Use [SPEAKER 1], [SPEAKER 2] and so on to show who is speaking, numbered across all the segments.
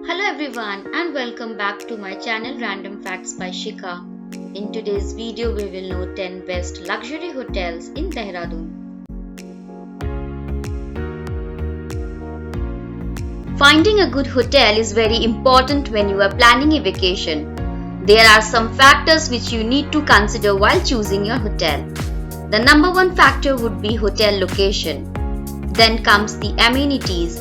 [SPEAKER 1] Hello everyone and welcome back to my channel Random Facts by Shikhaa. In today's video we will know 10 best luxury hotels in Dehradun. Finding a good hotel is very important when you are planning a vacation. There are some factors which you need to consider while choosing your hotel. The number one factor would be hotel location. Then comes the amenities,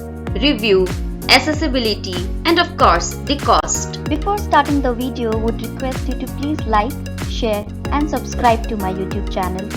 [SPEAKER 1] review, accessibility, and of course the cost.
[SPEAKER 2] Before starting the video, would request you to please like, share and subscribe to my YouTube channel.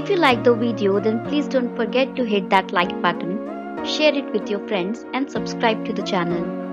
[SPEAKER 2] If you like the video, then please don't forget to hit that like button, share it with your friends and subscribe to the channel.